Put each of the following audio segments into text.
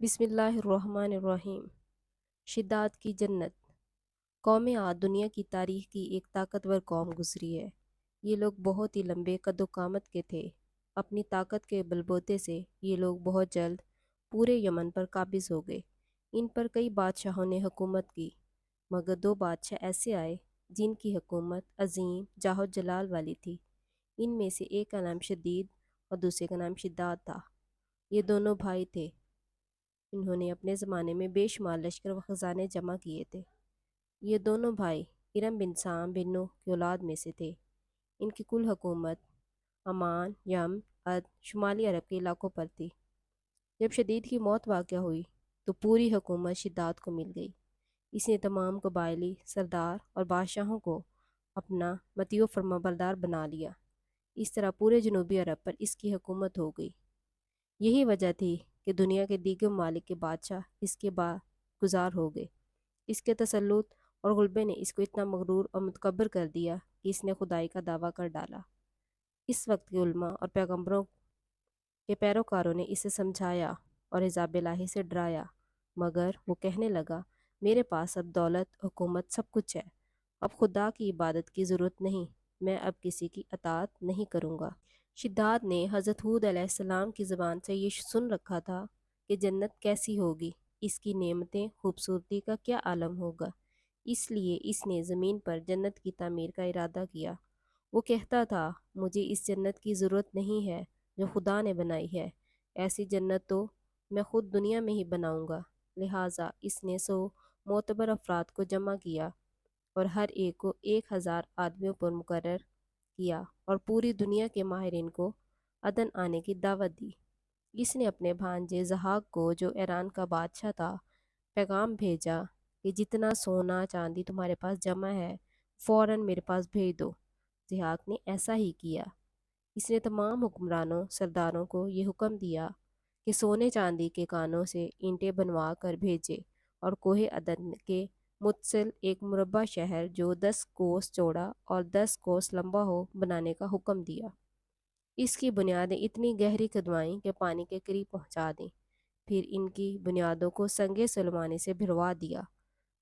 بسم اللہ الرحمن الرحیم۔ شداد کی جنت۔ قوم عاد دنیا کی تاریخ کی ایک طاقتور قوم گزری ہے۔ یہ لوگ بہت ہی لمبے قد و قامت کے تھے۔ اپنی طاقت کے بلبوتے سے یہ لوگ بہت جلد پورے یمن پر قابض ہو گئے۔ ان پر کئی بادشاہوں نے حکومت کی، مگر دو بادشاہ ایسے آئے جن کی حکومت عظیم جاہ و جلال والی تھی۔ ان میں سے ایک کا نام شدید اور دوسرے کا نام شداد تھا۔ یہ دونوں بھائی تھے۔ انہوں نے اپنے زمانے میں بے شمار لشکر و خزانے جمع کیے تھے۔ یہ دونوں بھائی ارم بن سام بن نوح کی اولاد میں سے تھے۔ ان کی کل حکومت عمان، یم، عد، شمالی عرب کے علاقوں پر تھی۔ جب شدید کی موت واقع ہوئی تو پوری حکومت شداد کو مل گئی۔ اس نے تمام قبائلی سردار اور بادشاہوں کو اپنا مطیع و فرمانبردار بنا لیا۔ اس طرح پورے جنوبی عرب پر اس کی حکومت ہو گئی۔ یہی وجہ تھی کہ دنیا کے دیگر ممالک کے بادشاہ اس کے گزار ہو گئے۔ اس کے تسلط اور غلبے نے اس کو اتنا مغرور اور متکبر کر دیا کہ اس نے خدائی کا دعویٰ کر ڈالا۔ اس وقت کے علماء اور پیغمبروں کے پیروکاروں نے اسے سمجھایا اور عذاب الہی سے ڈرایا، مگر وہ کہنے لگا، میرے پاس اب دولت، حکومت سب کچھ ہے، اب خدا کی عبادت کی ضرورت نہیں، میں اب کسی کی اطاعت نہیں کروں گا۔ شداد نے حضرت ہود علیہ السلام کی زبان سے یہ سن رکھا تھا کہ جنت کیسی ہوگی، اس کی نعمتیں، خوبصورتی کا کیا عالم ہوگا، اس لیے اس نے زمین پر جنت کی تعمیر کا ارادہ کیا۔ وہ کہتا تھا، مجھے اس جنت کی ضرورت نہیں ہے جو خدا نے بنائی ہے، ایسی جنت تو میں خود دنیا میں ہی بناؤں گا۔ لہٰذا اس نے 100 معتبر افراد کو جمع کیا اور ہر ایک کو 1000 آدمیوں پر مقرر کیا اور پوری دنیا کے ماہرین کو عدن آنے کی دعوت دی۔ اس نے اپنے بھانجے ضحاک کو، جو ایران کا بادشاہ تھا، پیغام بھیجا کہ جتنا سونا چاندی تمہارے پاس جمع ہے فوراً میرے پاس بھیج دو۔ ضحاک نے ایسا ہی کیا۔ اس نے تمام حکمرانوں سرداروں کو یہ حکم دیا کہ سونے چاندی کے کانوں سے اینٹیں بنوا کر بھیجے اور کوہ عدن کے متصل ایک مربع شہر جو 10 کوس چوڑا اور 10 کوس لمبا ہو بنانے کا حکم دیا۔ اس کی بنیادیں اتنی گہری کھدوائیں کہ پانی کے قریب پہنچا دیں، پھر ان کی بنیادوں کو سنگ سلیمانی سے بھروا دیا۔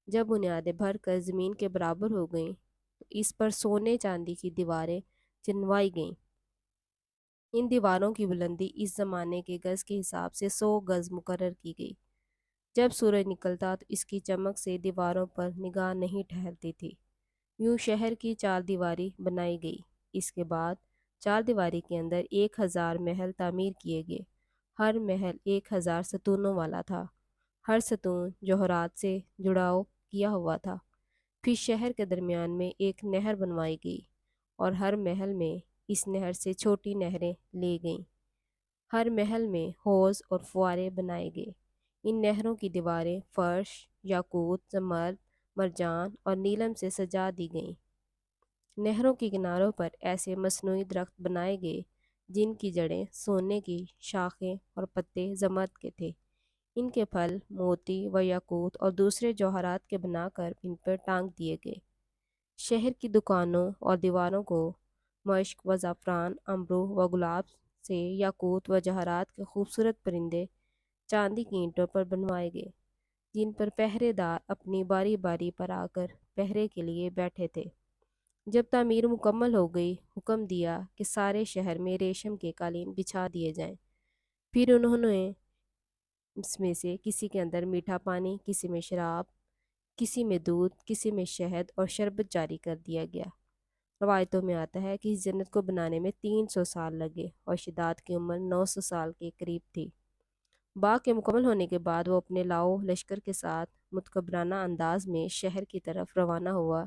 جب بنیادیں بھر کر زمین کے برابر ہو گئیں تو اس پر سونے چاندی کی دیواریں چنوائی گئیں۔ ان دیواروں کی بلندی اس زمانے کے گز کے حساب سے 100 گز مقرر کی گئی۔ جب سورج نکلتا تو اس کی چمک سے دیواروں پر نگاہ نہیں ٹھہرتی تھی۔ یوں شہر کی 4 دیواری بنائی گئی۔ اس کے بعد 4 دیواری کے اندر 1000 محل تعمیر کیے گئے۔ ہر محل 1000 ستونوں والا تھا۔ ہر ستون جوہرات سے جڑاؤ کیا ہوا تھا۔ پھر شہر کے درمیان میں ایک نہر بنوائی گئی اور ہر محل میں اس نہر سے چھوٹی نہریں لے گئیں۔ ہر محل میں حوض اور فوارے بنائے گئے۔ ان نہروں کی دیواریں فرش، یاقوت، زمرد، مرجان اور نیلم سے سجا دی گئیں۔ نہروں کے کناروں پر ایسے مصنوعی درخت بنائے گئے جن کی جڑیں سونے کی، شاخیں اور پتے زمرد کے تھے۔ ان کے پھل موتی و یاقوت اور دوسرے جوہرات کے بنا کر ان پر ٹانگ دیے گئے۔ شہر کی دکانوں اور دیواروں کو مشک و زعفران، امرو و گلاب سے، یاقوت و جواہرات کے خوبصورت پرندے چاندی کی اینٹوں پر بنوائے گئے، جن پر پہرے دار اپنی باری باری پر آ کر پہرے کے لیے بیٹھے تھے۔ جب تعمیر مکمل ہو گئی، حکم دیا کہ سارے شہر میں ریشم کے قالین بچھا دیے جائیں۔ پھر انہوں نے اس میں سے کسی کے اندر میٹھا پانی، کسی میں شراب، کسی میں دودھ، کسی میں شہد اور شربت جاری کر دیا گیا۔ روایتوں میں آتا ہے کہ اس جنت کو بنانے میں 300 سال لگے اور شداد کی عمر 900 سال کے قریب تھی۔ باغ کے مکمل ہونے کے بعد وہ اپنے لاؤ لشکر کے ساتھ متکبرانہ انداز میں شہر کی طرف روانہ ہوا۔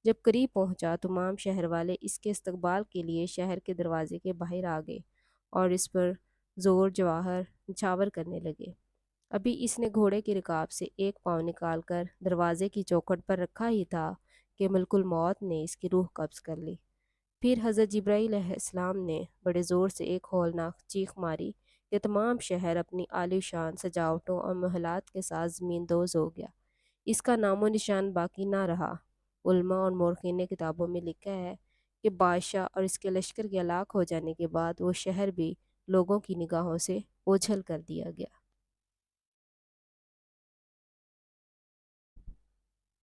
جب قریب پہنچا تمام شہر والے اس کے استقبال کے لیے شہر کے دروازے کے باہر آ گئے اور اس پر زور جواہر نچھاور کرنے لگے۔ ابھی اس نے گھوڑے کی رکاب سے ایک پاؤں نکال کر دروازے کی چوکھٹ پر رکھا ہی تھا کہ ملک الموت نے اس کی روح قبض کر لی۔ پھر حضرت جبرائیل علیہ السلام نے بڑے زور سے ایک ہولناک چیخ ماری کہ تمام شہر اپنی عالی شان سجاوٹوں اور محلات کے ساتھ زمین دوز ہو گیا۔ اس کا نام و نشان باقی نہ رہا۔ علماء اور مورخین نے کتابوں میں لکھا ہے کہ بادشاہ اور اس کے لشکر کے ہلاک ہو جانے کے بعد وہ شہر بھی لوگوں کی نگاہوں سے اوجھل کر دیا گیا۔